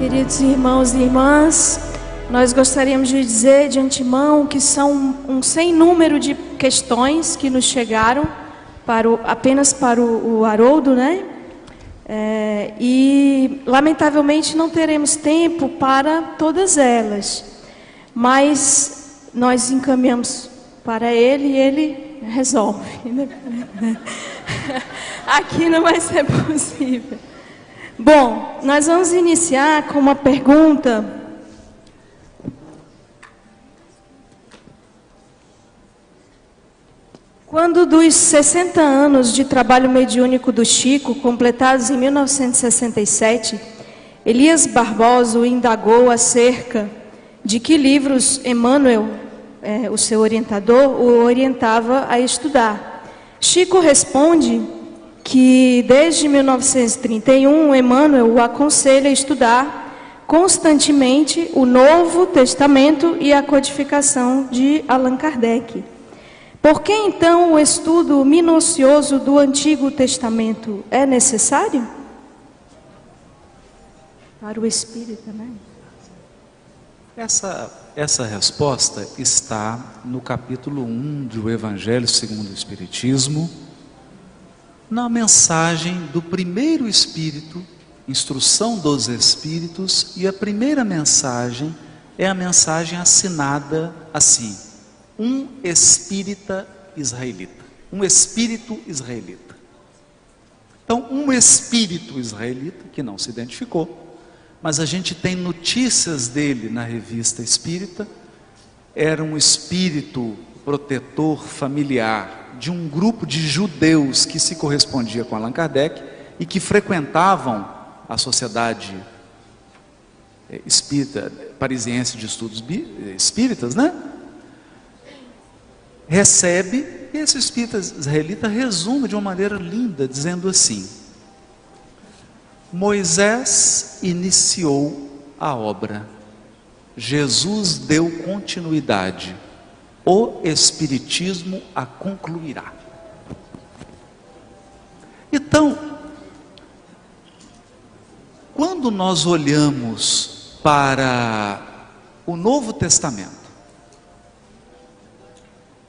Queridos irmãos e irmãs, nós gostaríamos de dizer de antemão que são um sem número de questões que nos chegaram apenas para o Haroldo, né? E lamentavelmente não teremos tempo para todas elas, mas nós encaminhamos para ele e ele resolve. Aqui não vai ser possível. Bom, nós vamos iniciar com uma pergunta. Quando dos 60 anos de trabalho mediúnico do Chico, completados em 1967, Elias Barbosa o indagou acerca de que livros Emmanuel, o seu orientador, o orientava a estudar. Chico responde que desde 1931 Emmanuel o aconselha a estudar constantemente o Novo Testamento e a codificação de Allan Kardec. Por que então o estudo minucioso do Antigo Testamento é necessário? Para o espírita, né? Essa resposta está no capítulo 1 do Evangelho segundo o Espiritismo, na mensagem do primeiro Espírito, instrução dos Espíritos, e a primeira mensagem é a mensagem assinada assim: um espírita israelita, um espírito israelita. Então, um espírito israelita, que não se identificou, mas a gente tem notícias dele na revista Espírita, era um espírito protetor familiar de um grupo de judeus que se correspondia com Allan Kardec e que frequentavam a Sociedade Espírita Parisiense de Estudos Espíritas, né? Recebe, e esse espírita israelita resume de uma maneira linda, dizendo assim: Moisés iniciou a obra, Jesus deu continuidade, o Espiritismo a concluirá. Então, quando nós olhamos para o Novo Testamento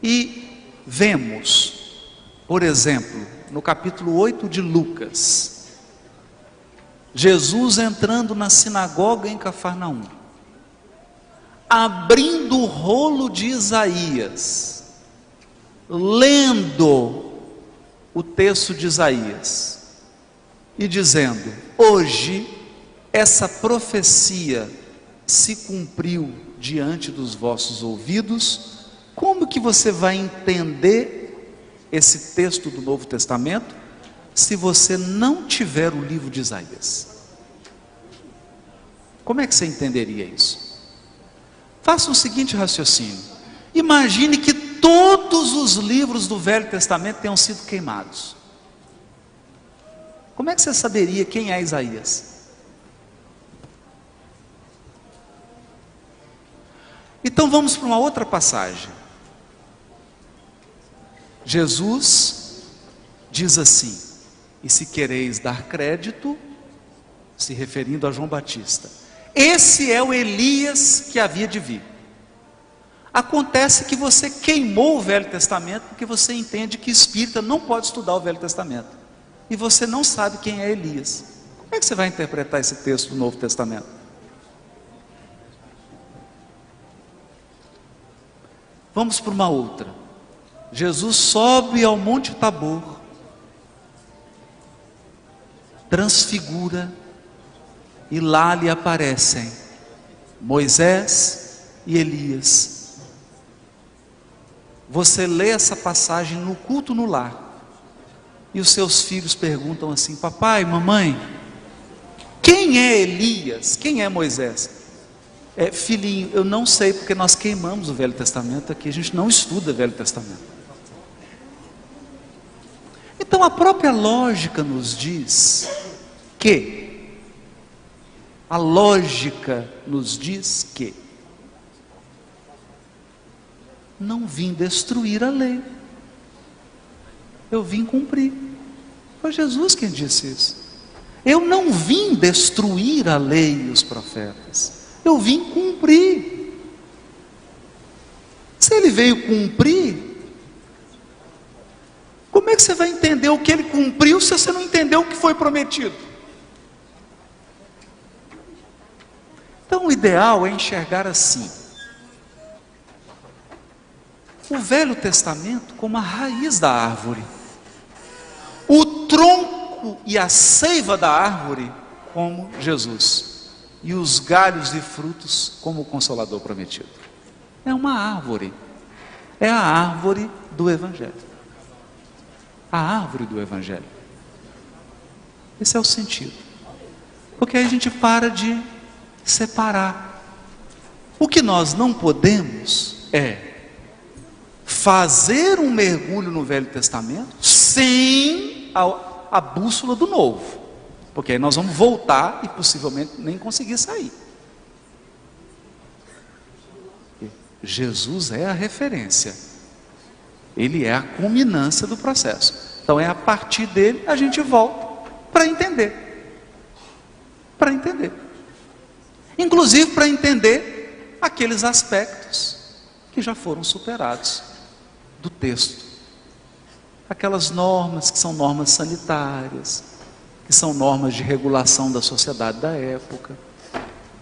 e vemos, por exemplo, no capítulo 8 de Lucas, Jesus entrando na sinagoga em Cafarnaum, abrindo o rolo de Isaías, lendo o texto de Isaías e dizendo: hoje essa profecia se cumpriu diante dos vossos ouvidos. Como que você vai entender esse texto do Novo Testamento se você não tiver o livro de Isaías? Como é que você entenderia isso? Faça o seguinte raciocínio: imagine que todos os livros do Velho Testamento tenham sido queimados. Como é que você saberia quem é Isaías? Então vamos para uma outra passagem. Jesus diz assim: e se quereis dar crédito, se referindo a João Batista, esse é o Elias que havia de vir. Acontece que você queimou o Velho Testamento porque você entende que espírita não pode estudar o Velho Testamento, e você não sabe quem é Elias. Como é que você vai interpretar esse texto do Novo Testamento? Vamos para uma outra. Jesus sobe ao Monte Tabor, transfigura, e lá lhe aparecem Moisés e Elias. Você lê essa passagem no culto no lar, e os seus filhos perguntam assim: papai, mamãe, quem é Elias? Quem é Moisés? Filhinho, eu não sei, porque nós queimamos o Velho Testamento aqui, a gente não estuda o Velho Testamento. Então a própria lógica nos diz que não vim destruir a lei, eu vim cumprir. Foi Jesus quem disse isso. Eu não vim destruir a lei e os profetas, eu vim cumprir. Se ele veio cumprir, como é que você vai entender o que ele cumpriu se você não entendeu o que foi prometido? Então o ideal é enxergar assim: o Velho Testamento como a raiz da árvore, o tronco e a seiva da árvore como Jesus, e os galhos e frutos como o Consolador prometido. É uma árvore, é a árvore do Evangelho. A árvore do Evangelho. Esse é o sentido. Porque aí a gente para de separar. O que nós não podemos é fazer um mergulho no Velho Testamento sem a bússola do Novo, porque aí nós vamos voltar e possivelmente nem conseguir sair. Jesus é a referência, ele é a culminância do processo. Então é a partir dele a gente volta para entender, inclusive para entender aqueles aspectos que já foram superados do texto. Aquelas normas que são normas sanitárias, que são normas de regulação da sociedade da época,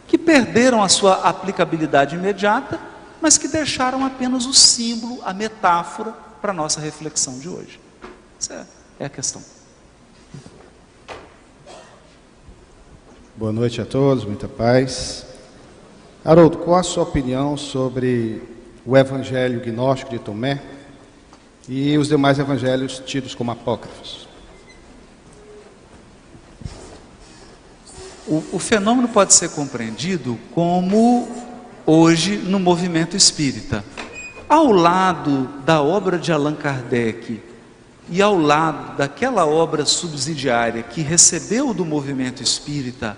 que perderam a sua aplicabilidade imediata, mas que deixaram apenas o símbolo, a metáfora para a nossa reflexão de hoje. Essa é a questão. Boa noite a todos, muita paz. Haroldo, qual a sua opinião sobre o Evangelho gnóstico de Tomé e os demais evangelhos tidos como apócrifos? O fenômeno pode ser compreendido como hoje no movimento espírita. Ao lado da obra de Allan Kardec e ao lado daquela obra subsidiária que recebeu do movimento espírita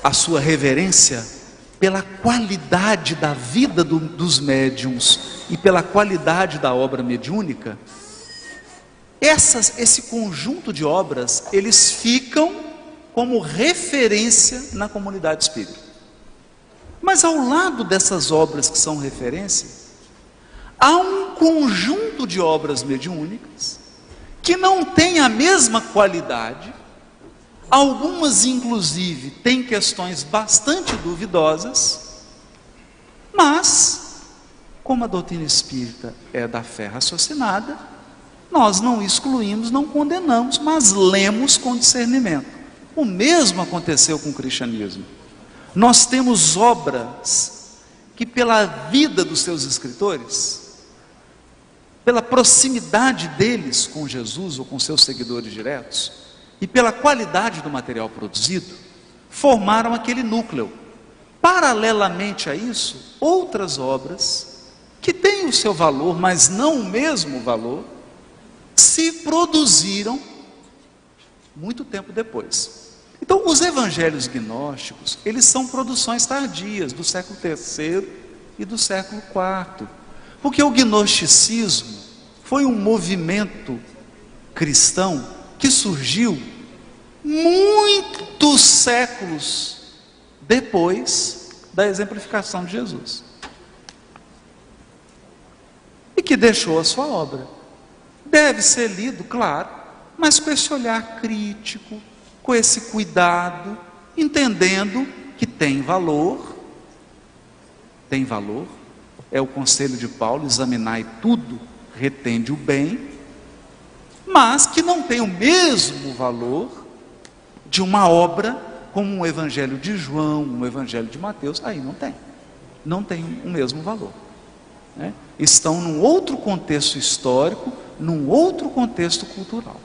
a sua reverência pela qualidade da vida dos médiuns e pela qualidade da obra mediúnica, esse conjunto de obras, eles ficam como referência na comunidade espírita. Mas ao lado dessas obras que são referência, há um conjunto de obras mediúnicas que não tem a mesma qualidade, algumas inclusive têm questões bastante duvidosas, mas como a doutrina espírita é da fé raciocinada, nós não excluímos, não condenamos, mas lemos com discernimento. O mesmo aconteceu com o cristianismo. Nós temos obras que pela vida dos seus escritores, pela proximidade deles com Jesus ou com seus seguidores diretos, e pela qualidade do material produzido, formaram aquele núcleo. Paralelamente a isso, outras obras que têm o seu valor, mas não o mesmo valor, se produziram muito tempo depois. Então, os evangelhos gnósticos, eles são produções tardias, do século III e do século IV, porque o gnosticismo foi um movimento cristão que surgiu muitos séculos depois da exemplificação de Jesus, e que deixou a sua obra. Deve ser lido, claro, mas com esse olhar crítico, com esse cuidado, entendendo que tem valor, é o conselho de Paulo: examinai tudo, retende o bem, mas que não tem o mesmo valor de uma obra como um evangelho de João, um evangelho de Mateus. Aí não tem o mesmo valor, né? Estão num outro contexto histórico, num outro contexto cultural,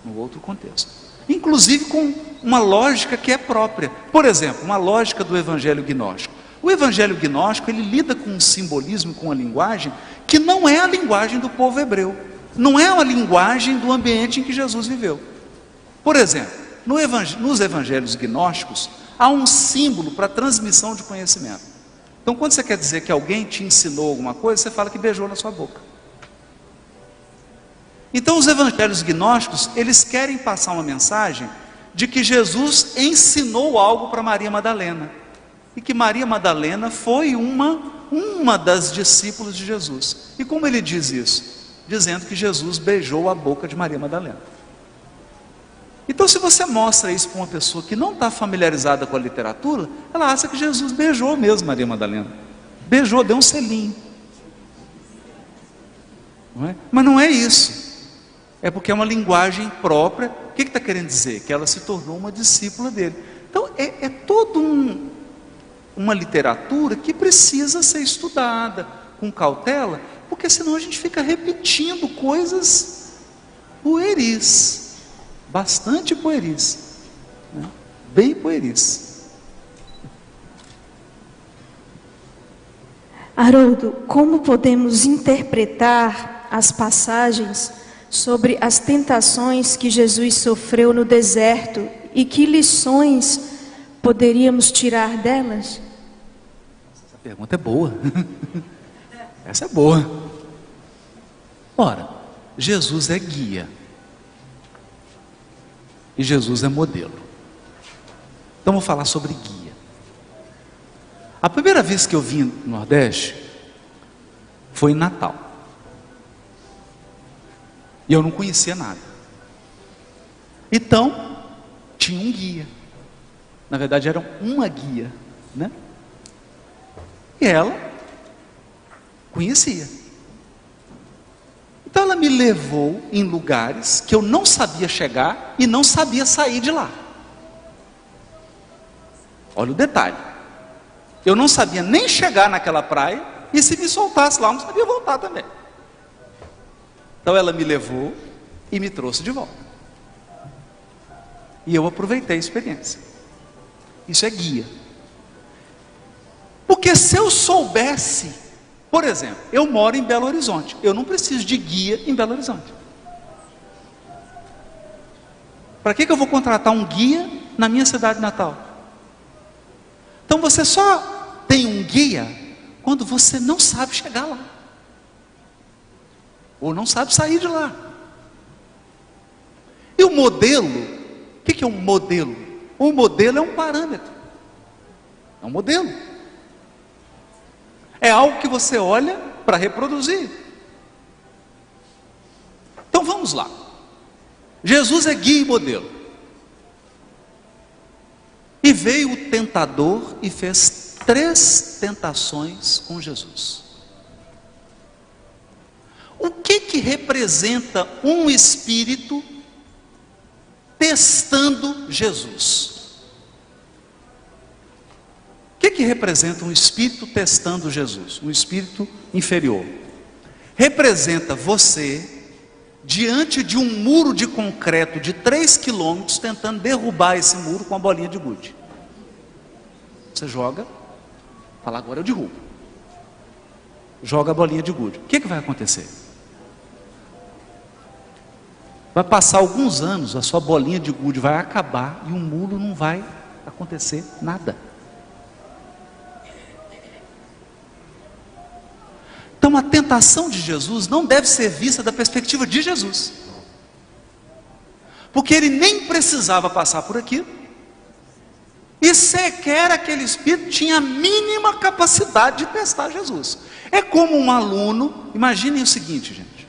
num outro contexto, inclusive com uma lógica que é própria. Por exemplo, uma lógica do evangelho gnóstico. O evangelho gnóstico, ele lida com um simbolismo, com uma linguagem que não é a linguagem do povo hebreu, não é a linguagem do ambiente em que Jesus viveu. Por exemplo, nos evangelhos gnósticos há um símbolo para transmissão de conhecimento. Então, quando você quer dizer que alguém te ensinou alguma coisa, você fala que beijou na sua boca. Então, os evangelhos gnósticos, eles querem passar uma mensagem de que Jesus ensinou algo para Maria Madalena, e que Maria Madalena foi uma das discípulas de Jesus. E como ele diz isso? Dizendo que Jesus beijou a boca de Maria Madalena. Então, se você mostra isso para uma pessoa que não está familiarizada com a literatura, ela acha que Jesus beijou mesmo Maria Madalena. Beijou, deu um selinho. Não é? Mas não é isso. É porque é uma linguagem própria. O que está querendo dizer? Que ela se tornou uma discípula dele. Então, é toda uma literatura que precisa ser estudada com cautela, porque senão a gente fica repetindo coisas pueris. Bastante pueris, né? Bem pueris. Haroldo, como podemos interpretar as passagens sobre as tentações que Jesus sofreu no deserto e que lições poderíamos tirar delas? Essa pergunta é boa. Essa é boa. Ora, Jesus é guia. E Jesus é modelo. Então vou falar sobre guia. A primeira vez que eu vim no Nordeste foi em Natal. E eu não conhecia nada. Então, tinha um guia. Na verdade, era uma guia, né? E ela conhecia. Então ela me levou em lugares que eu não sabia chegar e não sabia sair de lá. Olha o detalhe. Eu não sabia nem chegar naquela praia, e se me soltasse lá, eu não sabia voltar também. Então ela me levou e me trouxe de volta. E eu aproveitei a experiência. Isso é guia. Porque se eu soubesse, por exemplo, eu moro em Belo Horizonte, eu não preciso de guia em Belo Horizonte. Para que eu vou contratar um guia na minha cidade natal? Então você só tem um guia quando você não sabe chegar lá, ou não sabe sair de lá. E o modelo, o que é um modelo? Um modelo é um parâmetro, é um modelo. É algo que você olha para reproduzir. Então vamos lá. Jesus é guia e modelo. E veio o tentador e fez 3 tentações com Jesus. O que representa um espírito testando Jesus? O que representa um espírito testando Jesus? Um espírito inferior. Representa você diante de um muro de concreto de 3 quilômetros, tentando derrubar esse muro com uma bolinha de gude. Você joga, fala, agora eu derrubo. Joga a bolinha de gude. O que vai acontecer? Vai passar alguns anos, a sua bolinha de gude vai acabar e o muro não vai acontecer nada. Então a tentação de Jesus não deve ser vista da perspectiva de Jesus, porque ele nem precisava passar por aquilo, e sequer aquele espírito tinha a mínima capacidade de testar Jesus. É como um aluno, imaginem o seguinte, gente,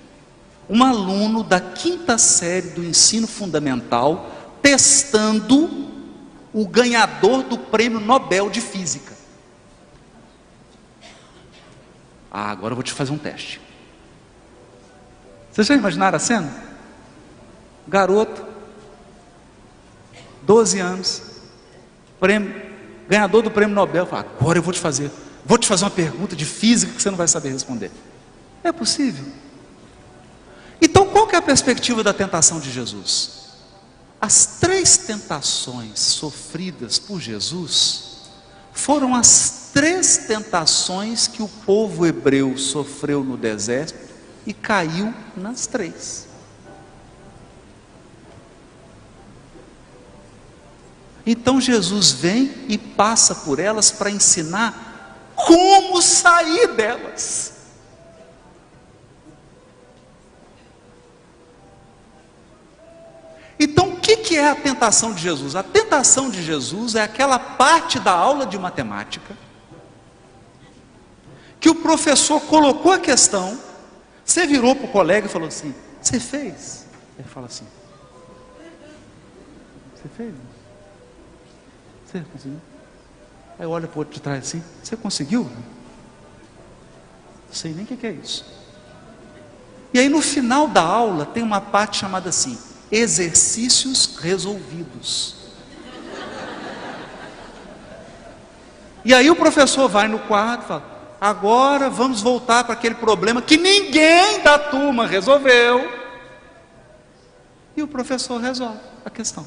um aluno da 5ª série do ensino fundamental testando o ganhador do prêmio Nobel de Física. Agora eu vou te fazer um teste. Vocês já imaginaram a cena? Garoto, 12 anos, ganhador do prêmio Nobel, fala, agora eu vou te fazer uma pergunta de física que você não vai saber responder. É possível? Então qual que é a perspectiva da tentação de Jesus? As 3 tentações sofridas por Jesus foram as 3 tentações que o povo hebreu sofreu no deserto e caiu nas 3. Então Jesus vem e passa por elas para ensinar como sair delas. Então o que que é a tentação de Jesus? A tentação de Jesus é aquela parte da aula de matemática que o professor colocou a questão, você virou para o colega e falou assim: você fez? Ele fala assim: você fez? Você conseguiu? Aí olha para o outro de trás assim: você conseguiu? Não sei nem o que é isso. E aí no final da aula tem uma parte chamada assim: exercícios resolvidos. E aí o professor vai no quadro e fala: agora vamos voltar para aquele problema que ninguém da turma resolveu. E o professor resolve a questão.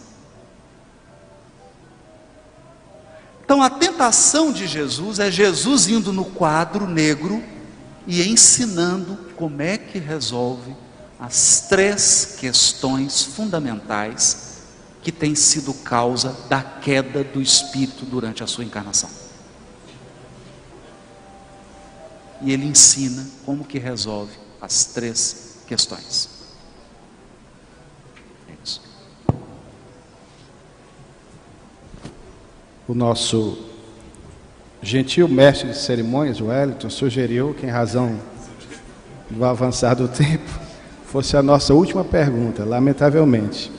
Então a tentação de Jesus é Jesus indo no quadro negro e ensinando como é que resolve as 3 questões fundamentais que têm sido causa da queda do espírito durante a sua encarnação. E ele ensina como que resolve as 3 questões. É isso. O nosso gentil mestre de cerimônias, Wellington, sugeriu que, em razão do avançar do tempo, fosse a nossa última pergunta, lamentavelmente.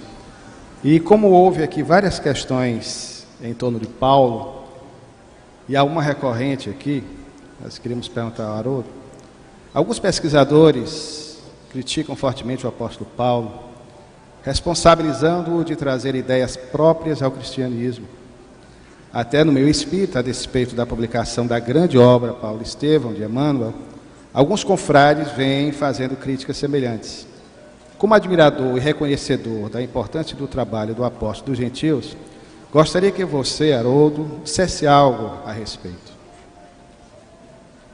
E como houve aqui várias questões em torno de Paulo, e há uma recorrente aqui, nós queríamos perguntar ao Haroldo. Alguns pesquisadores criticam fortemente o apóstolo Paulo, responsabilizando-o de trazer ideias próprias ao cristianismo. Até no meio espírita, a despeito da publicação da grande obra Paulo Estevão, de Emmanuel, alguns confrades vêm fazendo críticas semelhantes. Como admirador e reconhecedor da importância do trabalho do apóstolo dos gentios, gostaria que você, Haroldo, dissesse algo a respeito.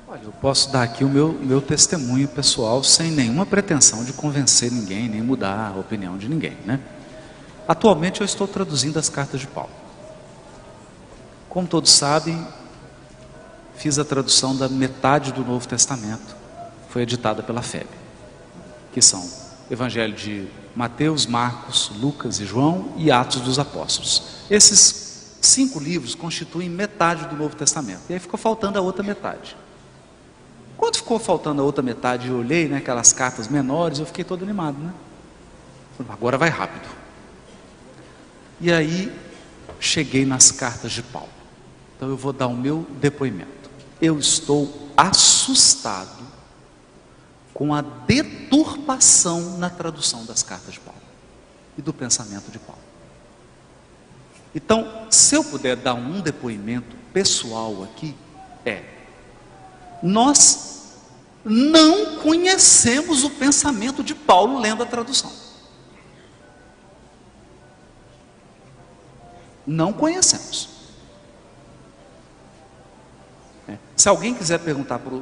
Olha, eu posso dar aqui o meu testemunho pessoal sem nenhuma pretensão de convencer ninguém, nem mudar a opinião de ninguém, né? Atualmente eu estou traduzindo as cartas de Paulo. Como todos sabem, fiz a tradução da metade do Novo Testamento, foi editada pela FEB, que são Evangelho de Mateus, Marcos, Lucas e João e Atos dos Apóstolos. Esses 5 livros constituem metade do Novo Testamento, e aí ficou faltando a outra metade. Quando ficou faltando a outra metade, eu olhei, né, aquelas cartas menores, eu fiquei todo animado, né? Agora vai rápido. E aí cheguei nas cartas de Paulo. Então eu vou dar o meu depoimento. Eu estou assustado com a deturpação na tradução das cartas de Paulo e do pensamento de Paulo. Então, se eu puder dar um depoimento pessoal aqui, nós não conhecemos o pensamento de Paulo lendo a tradução. Não conhecemos. Se alguém quiser perguntar para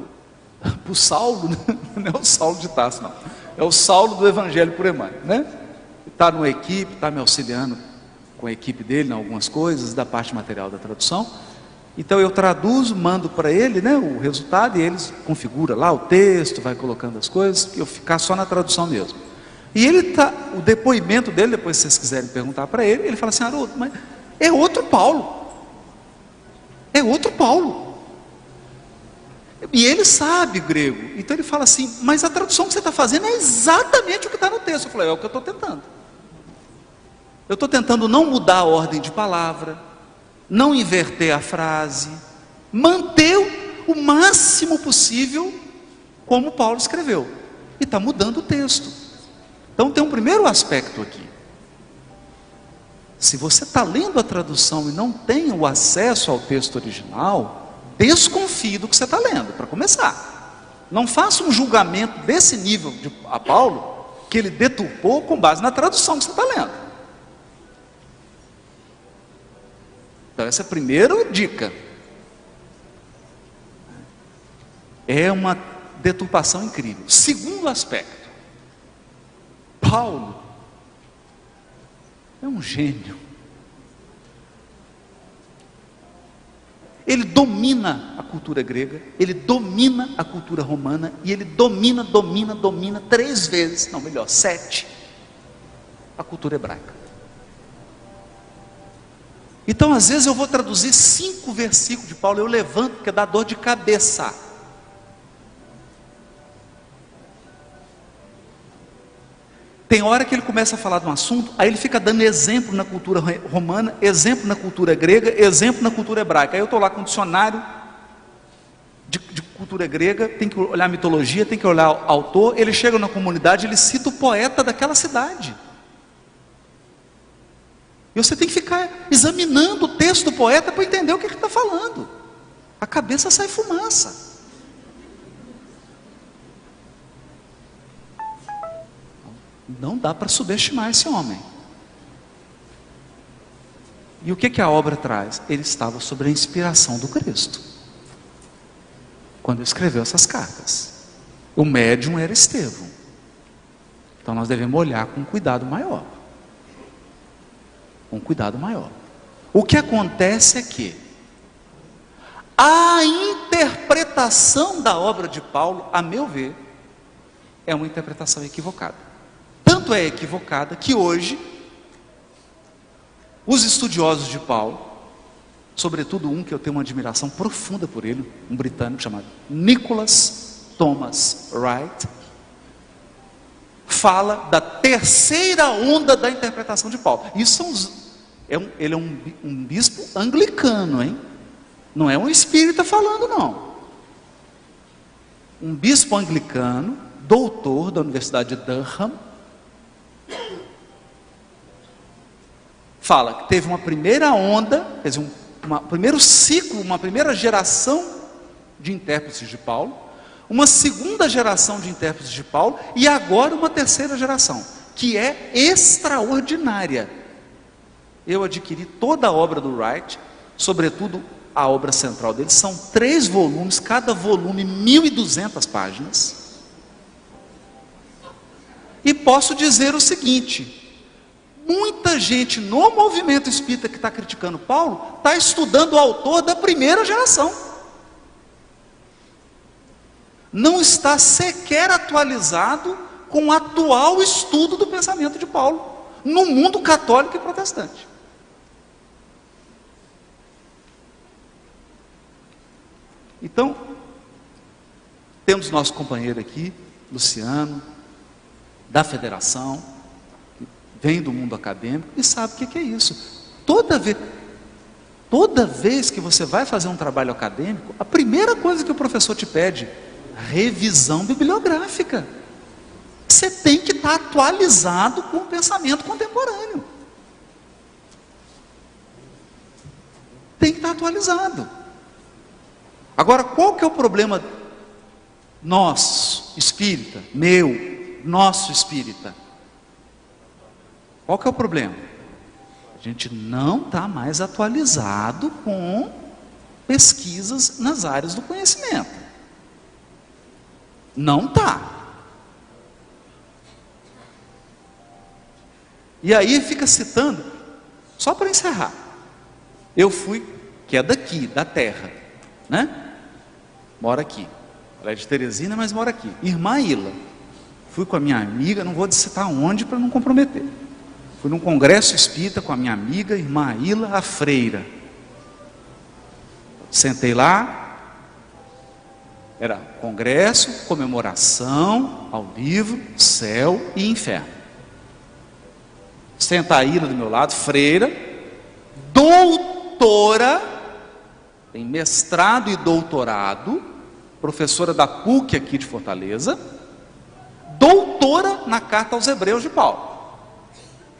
o Saulo, não é o Saulo de Tarso, não. É o Saulo do Evangelho por Emmanuel, né? Está numa equipe, está me auxiliando com a equipe dele em algumas coisas, da parte material da tradução. Então eu traduzo, mando para ele, né, o resultado, e eles configuram lá o texto, vai colocando as coisas, e eu ficar só na tradução mesmo. E ele o depoimento dele, depois se vocês quiserem perguntar para ele, ele fala assim: Haroldo, mas é outro Paulo. É outro Paulo. E ele sabe grego. Então ele fala assim: mas a tradução que você está fazendo é exatamente o que está no texto. Eu falei: é o que eu estou tentando. Eu estou tentando não mudar a ordem de palavra, não inverter a frase, manter o máximo possível como Paulo escreveu. E está mudando o texto. Então tem um primeiro aspecto aqui. Se você está lendo a tradução e não tem o acesso ao texto original, desconfie do que você está lendo, para começar. Não faça um julgamento desse nível a Paulo, que ele deturpou com base na tradução que você está lendo. Então essa é a primeira dica. É uma deturpação incrível. Segundo aspecto, Paulo é um gênio. Ele domina a cultura grega, ele domina a cultura romana, e ele domina 3 vezes, não, melhor, 7, a cultura hebraica. Então, às vezes eu vou traduzir 5 versículos de Paulo, eu levanto porque dá dor de cabeça. Tem hora que ele começa a falar de um assunto, aí ele fica dando exemplo na cultura romana, exemplo na cultura grega, exemplo na cultura hebraica. Aí eu estou lá com um dicionário de cultura grega, tem que olhar a mitologia, tem que olhar o autor. Ele chega na comunidade, ele cita o poeta daquela cidade. E você tem que ficar examinando o texto do poeta para entender o que ele está falando. A cabeça sai fumaça. Não dá para subestimar esse homem. E o que a obra traz? Ele estava sob a inspiração do Cristo quando escreveu essas cartas. O médium era Estevão. Então nós devemos olhar com cuidado maior. Com cuidado maior. O que acontece é que a interpretação da obra de Paulo, a meu ver, é uma interpretação equivocada. Tanto é equivocada que hoje os estudiosos de Paulo, sobretudo um que eu tenho uma admiração profunda por ele, um britânico chamado Nicholas Thomas Wright, fala da terceira onda da interpretação de Paulo. Isso são ele é um bispo anglicano, hein? Não é um espírita falando, não. Um bispo anglicano, doutor da Universidade de Durham, fala que teve uma primeira onda, quer dizer, um primeiro ciclo, uma primeira geração de intérpretes de Paulo, uma segunda geração de intérpretes de Paulo, e agora uma terceira geração, que é extraordinária. Eu adquiri toda a obra do Wright, sobretudo a obra central dele, são 3 volumes, cada volume 1.200 páginas, e posso dizer o seguinte: muita gente no movimento espírita que está criticando Paulo, está estudando o autor da primeira geração. Não está sequer atualizado com o atual estudo do pensamento de Paulo, no mundo católico e protestante. Então, temos nosso companheiro aqui, Luciano, da federação, vem do mundo acadêmico e sabe o que é isso. Toda vez que você vai fazer um trabalho acadêmico, a primeira coisa que o professor te pede, revisão bibliográfica. Você tem que estar atualizado com o pensamento contemporâneo. Tem que estar atualizado. Agora, qual que é o problema nosso, espírita, nosso espírita? Qual que é o problema? A gente não está mais atualizado com pesquisas nas áreas do conhecimento. Não está. E aí fica citando, só para encerrar, eu fui, que é daqui, da terra, né? Mora aqui. Ela é de Teresina, mas mora aqui. Irmã Ila. Fui com a minha amiga, não vou citar onde para não comprometer. Fui num congresso espírita com a minha amiga, irmã Ila, a freira. Sentei lá, era congresso, comemoração ao livro, céu e inferno. Senta a Ila do meu lado, freira, doutora, tem mestrado e doutorado, professora da PUC aqui de Fortaleza, doutora na carta aos Hebreus de Paulo.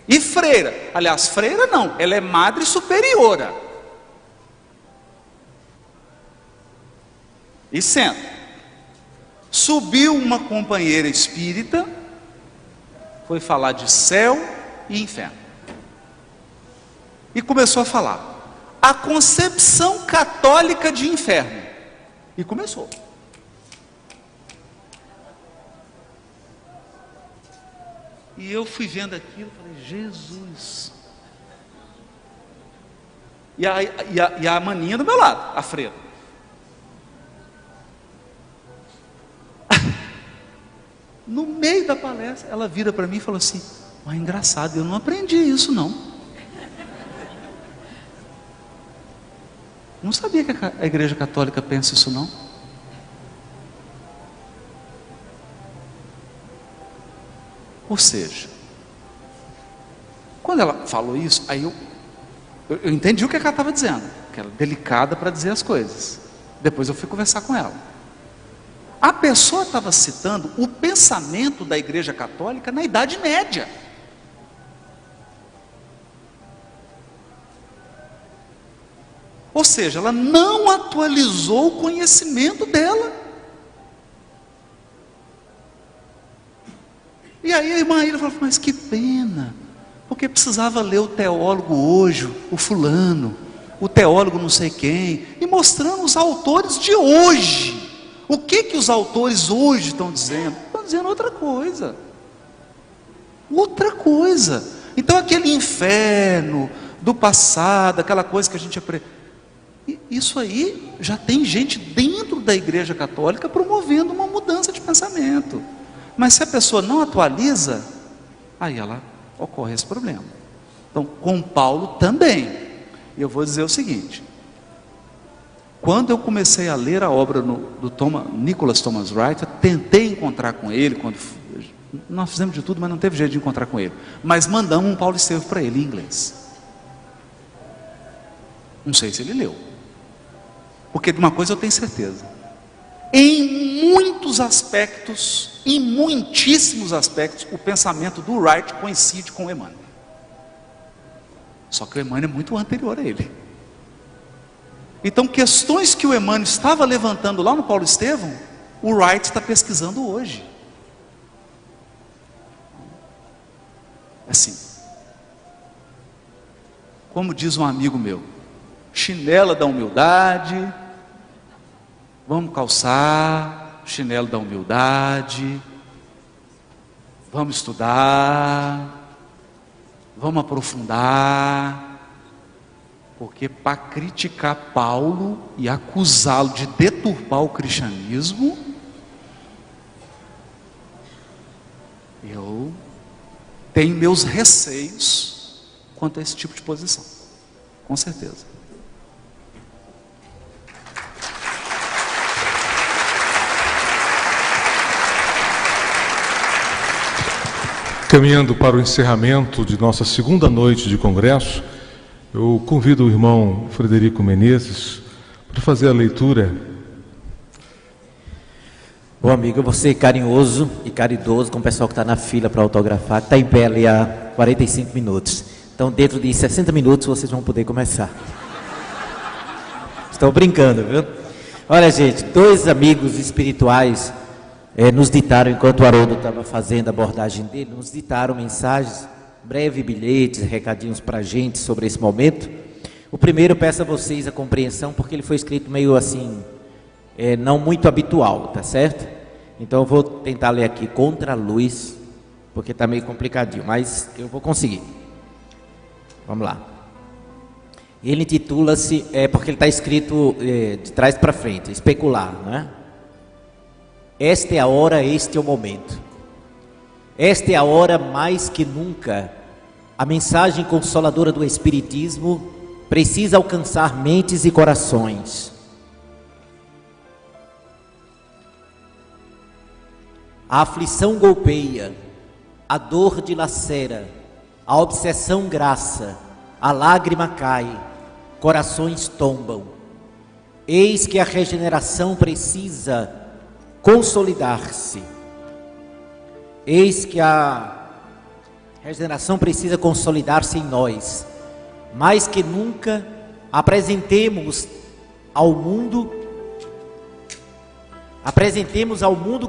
E freira, aliás, freira não, ela é madre superiora. E senta. Subiu uma companheira espírita, foi falar de céu e inferno. E começou a falar a concepção católica de inferno. E começou. E eu fui vendo aquilo, falei, Jesus. E a maninha do meu lado, a freira. No meio da palestra, ela vira para mim e falou assim, mas engraçado, eu não aprendi isso não. Não sabia que a Igreja Católica pensa isso não. Ou seja, quando ela falou isso, aí eu entendi o que ela estava dizendo, que ela era delicada para dizer as coisas. Depois eu fui conversar com ela. A pessoa estava citando o pensamento da Igreja Católica na Idade Média. Ou seja, ela não atualizou o conhecimento dela. E aí a irmã Ilha falou, mas que pena, porque precisava ler o teólogo hoje, o fulano, o teólogo não sei quem, e mostrando os autores de hoje. O que os autores hoje estão dizendo? Estão dizendo outra coisa. Outra coisa. Então aquele inferno do passado, aquela coisa que a gente aprende, isso aí já tem gente dentro da Igreja Católica promovendo uma mudança de pensamento. Mas se a pessoa não atualiza, aí ela ocorre esse problema. Então, com Paulo também. E eu vou dizer o seguinte: quando eu comecei a ler a obra do Nicholas Thomas Wright, eu tentei encontrar com ele, nós fizemos de tudo, mas não teve jeito de encontrar com ele. Mas mandamos um Paulo Estevam para ele em inglês. Não sei se ele leu. Porque de uma coisa eu tenho certeza: em muitos aspectos, em muitíssimos aspectos, o pensamento do Wright coincide com o Emmanuel. Só que o Emmanuel é muito anterior a ele. Então, questões que o Emmanuel estava levantando lá no Paulo Estevam, o Wright está pesquisando hoje. Assim, como diz um amigo meu, chinela da humildade, vamos calçar, chinelo da humildade, vamos estudar, vamos aprofundar, porque para criticar Paulo e acusá-lo de deturpar o cristianismo, eu tenho meus receios quanto a esse tipo de posição, com certeza. Caminhando para o encerramento de nossa segunda noite de congresso, eu convido o irmão Frederico Menezes para fazer a leitura. Bom, amigo, eu vou ser carinhoso e caridoso com o pessoal que está na fila para autografar, que está em pé ali há 45 minutos. Então, dentro de 60 minutos, vocês vão poder começar. Estou brincando, viu? Olha, gente, dois amigos espirituais nos ditaram, enquanto o Haroldo estava fazendo a abordagem dele, nos ditaram mensagens, breves bilhetes, recadinhos para a gente sobre esse momento. O primeiro, peço a vocês a compreensão, porque ele foi escrito meio assim, não muito habitual, tá certo? Então eu vou tentar ler aqui contra a luz, porque está meio complicadinho, mas eu vou conseguir. Vamos lá. Ele intitula-se, porque ele está escrito de trás para frente, especular, né? Esta é a hora, este é o momento. Esta é a hora mais que nunca. A mensagem consoladora do Espiritismo precisa alcançar mentes e corações. A aflição golpeia, a dor dilacera, a obsessão graça, a lágrima cai, corações tombam. Eis que a regeneração precisa consolidar-se. Eis que a regeneração precisa consolidar-se em nós. Mais que nunca, apresentemos ao mundo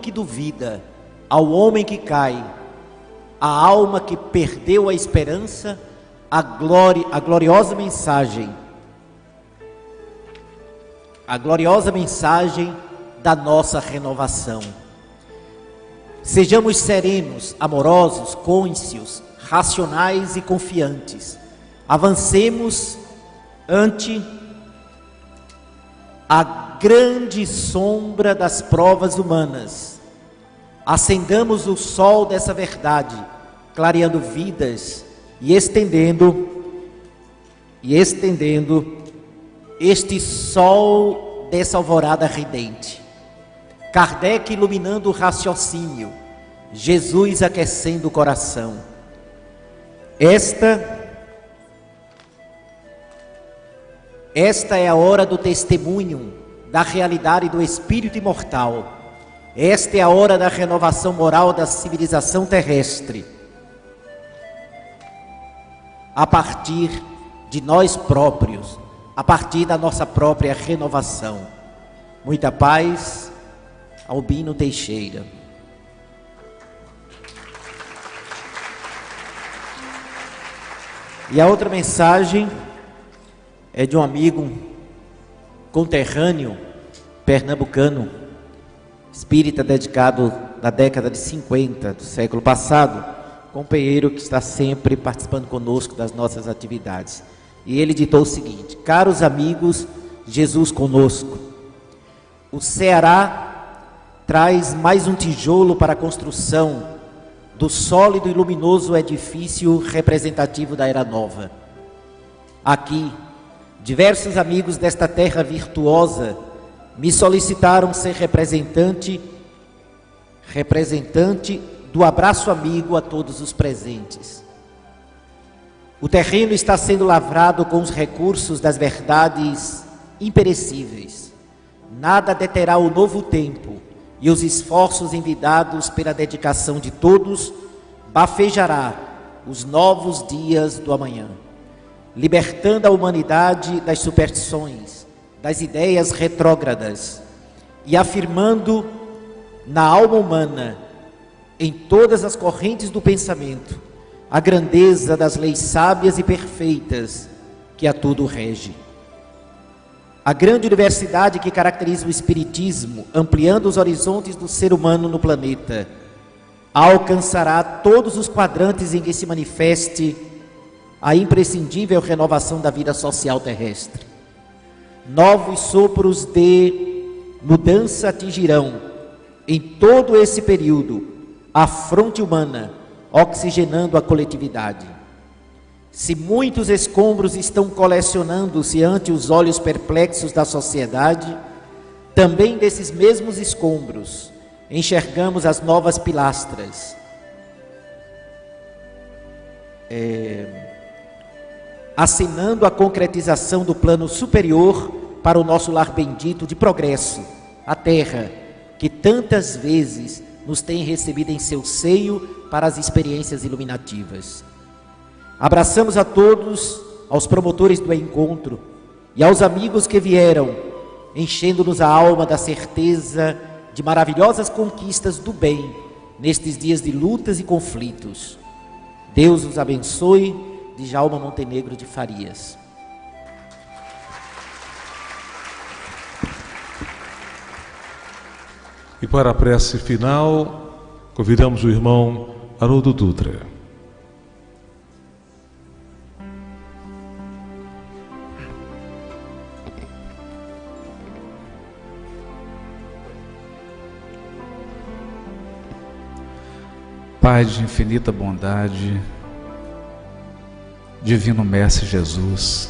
que duvida, ao homem que cai, a alma que perdeu a esperança, a gloriosa mensagem da nossa renovação. Sejamos serenos, amorosos, cônscios, racionais e confiantes. Avancemos ante a grande sombra das provas humanas. Acendamos o sol dessa verdade, clareando vidas e estendendo este sol dessa alvorada ardente. Kardec iluminando o raciocínio, Jesus aquecendo o coração. Esta é a hora do testemunho da realidade do espírito imortal. Esta é a hora da renovação moral da civilização terrestre. A partir de nós próprios, a partir da nossa própria renovação. Muita paz, Albino Teixeira. E a outra mensagem é de um amigo conterrâneo, pernambucano, espírita dedicado da década de 50 do século passado, companheiro que está sempre participando conosco das nossas atividades. E ele ditou o seguinte: caros amigos, Jesus conosco. O Ceará traz mais um tijolo para a construção do sólido e luminoso edifício representativo da Era Nova. Aqui, diversos amigos desta terra virtuosa me solicitaram ser representante do abraço amigo a todos os presentes. O terreno está sendo lavrado com os recursos das verdades imperecíveis. Nada deterá o novo tempo, e os esforços envidados pela dedicação de todos bafejará os novos dias do amanhã, libertando a humanidade das superstições, das ideias retrógradas e afirmando na alma humana, em todas as correntes do pensamento, a grandeza das leis sábias e perfeitas que a tudo rege. A grande universidade que caracteriza o Espiritismo, ampliando os horizontes do ser humano no planeta, alcançará todos os quadrantes em que se manifeste a imprescindível renovação da vida social terrestre. Novos sopros de mudança atingirão, em todo esse período, a fronte humana, oxigenando a coletividade. Se muitos escombros estão colecionando-se ante os olhos perplexos da sociedade, também desses mesmos escombros enxergamos as novas pilastras, assinando a concretização do plano superior para o nosso lar bendito de progresso, a terra, que tantas vezes nos tem recebido em seu seio para as experiências iluminativas. Abraçamos a todos, aos promotores do encontro e aos amigos que vieram, enchendo-nos a alma da certeza de maravilhosas conquistas do bem nestes dias de lutas e conflitos. Deus os abençoe. Djalma Montenegro de Farias. E para a prece final, convidamos o irmão Haroldo Dutra. Pai de infinita bondade, Divino Mestre Jesus,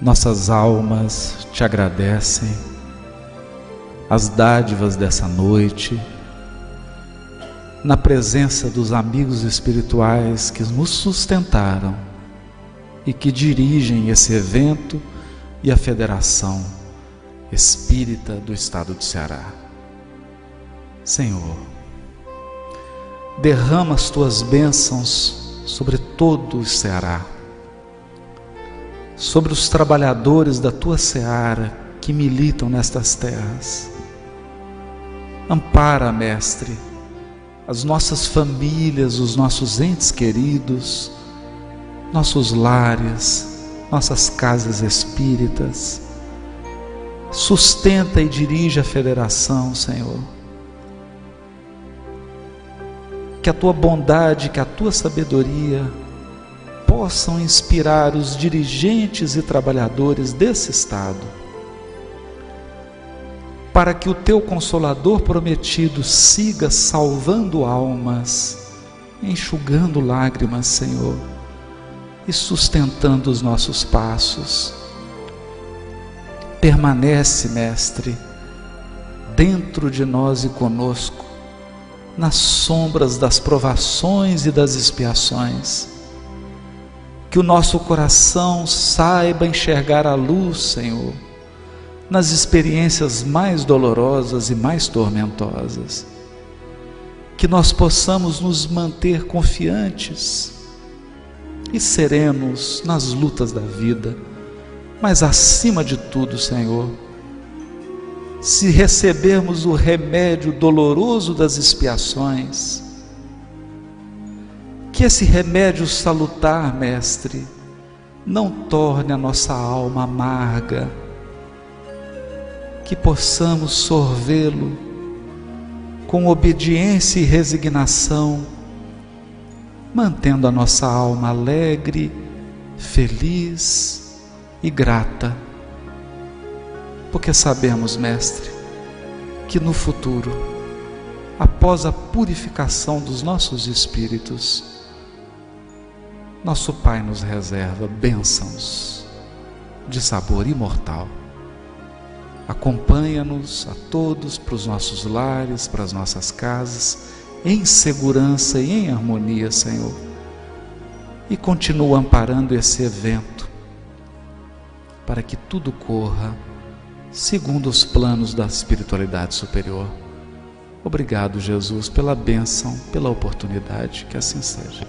nossas almas te agradecem as dádivas dessa noite, na presença dos amigos espirituais que nos sustentaram e que dirigem esse evento e a Federação Espírita do Estado do Ceará. Senhor, derrama as tuas bênçãos sobre todo o Ceará, sobre os trabalhadores da tua seara que militam nestas terras. Ampara, Mestre, as nossas famílias, os nossos entes queridos, nossos lares, nossas casas espíritas. Sustenta e dirige a federação, Senhor. Que a tua bondade, que a tua sabedoria possam inspirar os dirigentes e trabalhadores desse Estado, para que o teu Consolador prometido siga salvando almas, enxugando lágrimas, Senhor, e sustentando os nossos passos. Permanece, Mestre, dentro de nós e conosco, nas sombras das provações e das expiações. Que o nosso coração saiba enxergar a luz, Senhor, nas experiências mais dolorosas e mais tormentosas. Que nós possamos nos manter confiantes e serenos nas lutas da vida, mas acima de tudo, Senhor, se recebermos o remédio doloroso das expiações, que esse remédio salutar, Mestre, não torne a nossa alma amarga, que possamos sorvê-lo com obediência e resignação, mantendo a nossa alma alegre, feliz e grata, porque sabemos, Mestre, que no futuro, após a purificação dos nossos espíritos, nosso Pai nos reserva bênçãos de sabor imortal. Acompanha-nos a todos para os nossos lares, para as nossas casas, em segurança e em harmonia, Senhor. E continua amparando esse evento, para que tudo corra segundo os planos da espiritualidade superior. Obrigado, Jesus, pela bênção, pela oportunidade, que assim seja.